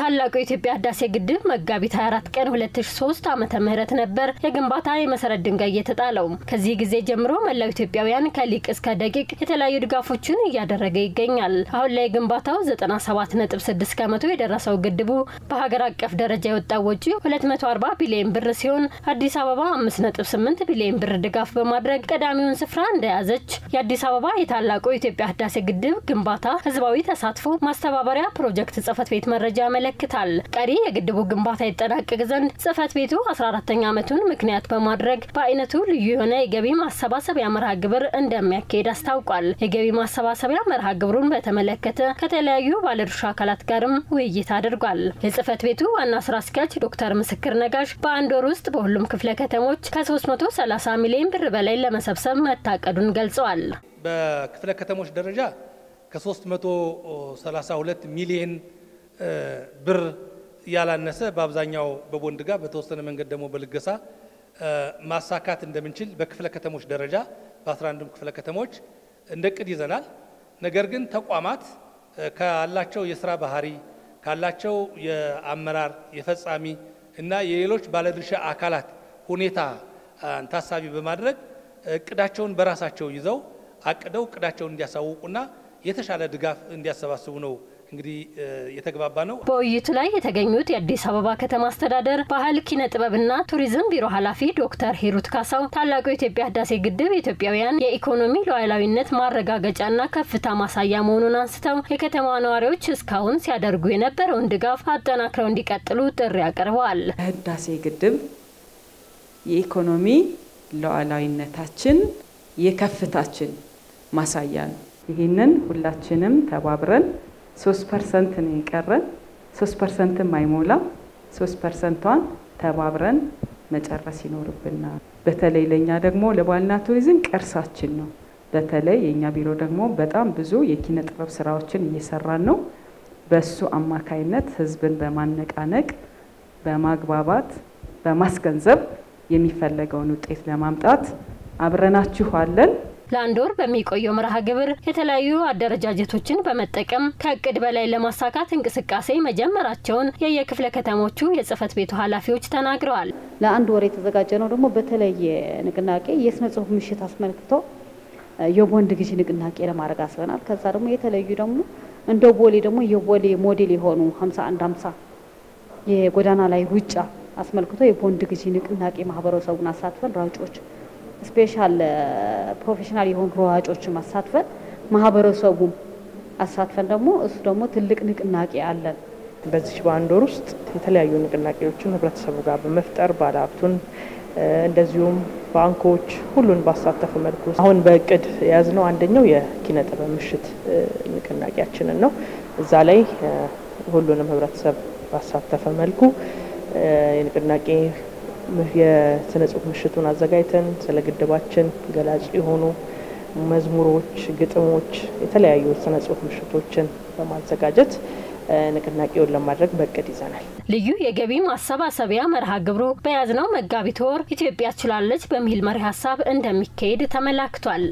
ታላቁ የኢትዮጵያ ህዳሴ ግድብ መጋቢት 24 ቀን 2003 ዓመተ ምህረት ነበር የግንባታ የመሰረት ድንጋይ የተጣለው። ከዚህ ጊዜ ጀምሮ መላው ኢትዮጵያውያን ከሊቅ እስከ ደቂቅ የተለያዩ ድጋፎችን እያደረገ ይገኛል። አሁን ላይ ግንባታው 97.6 ከመቶ የደረሰው ግድቡ በሀገር አቀፍ ደረጃ የወጣው ወጪ 240 ቢሊዮን ብር ሲሆን አዲስ አበባ 5.8 ቢሊዮን ብር ድጋፍ በማድረግ ቀዳሚውን ስፍራ እንደያዘች የአዲስ አበባ የታላቁ የኢትዮጵያ ህዳሴ ግድብ ግንባታ ህዝባዊ ተሳትፎ ማስተባበሪያ ፕሮጀክት ጽፈት ቤት መረጃ መለክታል። ቀሪ የግድቡ ግንባታ ይጠናቀቅ ዘንድ ጽፈት ቤቱ 14ኛ ዓመቱን ምክንያት በማድረግ በአይነቱ ልዩ የሆነ የገቢ ማሰባሰቢያ መርሃ ግብር እንደሚያካሂድ አስታውቋል። የገቢ ማሰባሰቢያ መርሃ ግብሩን በተመለከተ ከተለያዩ ባለድርሻ አካላት ጋርም ውይይት አድርጓል። የጽፈት ቤቱ ዋና ስራ አስኪያጅ ዶክተር ምስክር ነጋሽ በአንድ ወር ውስጥ በሁሉም ክፍለ ከተሞች ከ330 ሚሊዮን ብር በላይ ለመሰብሰብ መታቀዱን ገልጸዋል። በክፍለ ከተሞች ደረጃ ከ332 ሚሊዮን ብር ያላነሰ በአብዛኛው በቦንድ ጋር በተወሰነ መንገድ ደግሞ በልገሳ ማሳካት እንደምንችል በክፍለ ከተሞች ደረጃ በ11 ክፍለ ከተሞች እንደቅድ ይዘናል። ነገር ግን ተቋማት ካላቸው የሥራ ባህሪ ካላቸው የአመራር የፈጻሚ እና የሌሎች ባለድርሻ አካላት ሁኔታ ታሳቢ በማድረግ እቅዳቸውን በራሳቸው ይዘው አቅደው እቅዳቸውን እንዲያሳውቁና የተሻለ ድጋፍ እንዲያሰባስቡ ነው እንግዲህ የተግባባ ነው። በውይይቱ ላይ የተገኙት የአዲስ አበባ ከተማ አስተዳደር ባህል ኪነ ጥበብና ቱሪዝም ቢሮ ኃላፊ ዶክተር ሂሩት ካሳው ታላቁ የኢትዮጵያ ህዳሴ ግድብ የኢትዮጵያውያን የኢኮኖሚ ሉዓላዊነት ማረጋገጫና ከፍታ ማሳያ መሆኑን አንስተው የከተማዋ ነዋሪዎች እስካሁን ሲያደርጉ የነበረውን ድጋፍ አጠናክረው እንዲቀጥሉ ጥሪ አቀርበዋል። ህዳሴ ግድብ የኢኮኖሚ ሉዓላዊነታችን የከፍታችን ማሳያ ነው። ይሄንን ሁላችንም ተባብረን 3% ነው የቀረን 3% ማይሞላ 3%ን ተባብረን መጨረስ ይኖርብናል። በተለይ ለኛ ደግሞ ለባህልና ቱሪዝም ቅርሳችን ነው። በተለይ የኛ ቢሮ ደግሞ በጣም ብዙ የኪነ ጥበብ ስራዎችን እየሰራን ነው። በሱ አማካይነት ህዝብን በማነቃነቅ በማግባባት በማስገንዘብ የሚፈለገውን ውጤት ለማምጣት አብረናችሁ አለን። ለአንድ ወር በሚቆየው መርሃ ግብር የተለያዩ አደረጃጀቶችን በመጠቀም ከእቅድ በላይ ለማሳካት እንቅስቃሴ መጀመራቸውን የየክፍለ ከተሞቹ የጽፈት ቤቱ ኃላፊዎች ተናግረዋል። ለአንድ ወር የተዘጋጀ ነው ደግሞ በተለየ ንቅናቄ የስነ ጽሁፍ ምሽት አስመልክቶ የቦንድ ግዢ ንቅናቄ ለማድረግ አስበናል። ከዛ ደግሞ የተለያዩ ደግሞ እንደ ቦሌ ደግሞ የቦሌ ሞዴል የሆኑ 5150 የጎዳና ላይ ሩጫ አስመልክቶ የቦንድ ግዢ ንቅናቄ ማህበረሰቡን አሳትፈን ራጮች ስፔሻል ፕሮፌሽናል የሆኑ ሯጮች ማሳትፈን ማህበረሰቡ አሳትፈን ደግሞ እሱ ደግሞ ትልቅ ንቅናቄ አለን። በዚህ በአንድ ወር ውስጥ የተለያዩ ንቅናቄዎችን ህብረተሰቡ ጋር በመፍጠር ባለሀብቱን እንደዚሁም ባንኮች ሁሉን ባሳተፈ መልኩ አሁን በእቅድ ያዝነው አንደኛው የኪነ ጥበብ ምሽት ንቅናቄያችንን ነው። እዛ ላይ ሁሉንም ህብረተሰብ ባሳተፈ መልኩ የንቅናቄ የስነ ጽሁፍ ምሽቱን አዘጋጅተን ስለ ግድባችን ገላጭ የሆኑ መዝሙሮች፣ ግጥሞች፣ የተለያዩ ስነ ጽሁፍ ምሽቶችን በማዘጋጀት ንቅናቄውን ለማድረግ በእቅድ ይዘናል። ልዩ የገቢ ማሰባሰቢያ መርሃ ግብሩ በያዝነው መጋቢት ወር ኢትዮጵያ ችላለች በሚል መሪ ሐሳብ እንደሚካሄድ ተመላክቷል።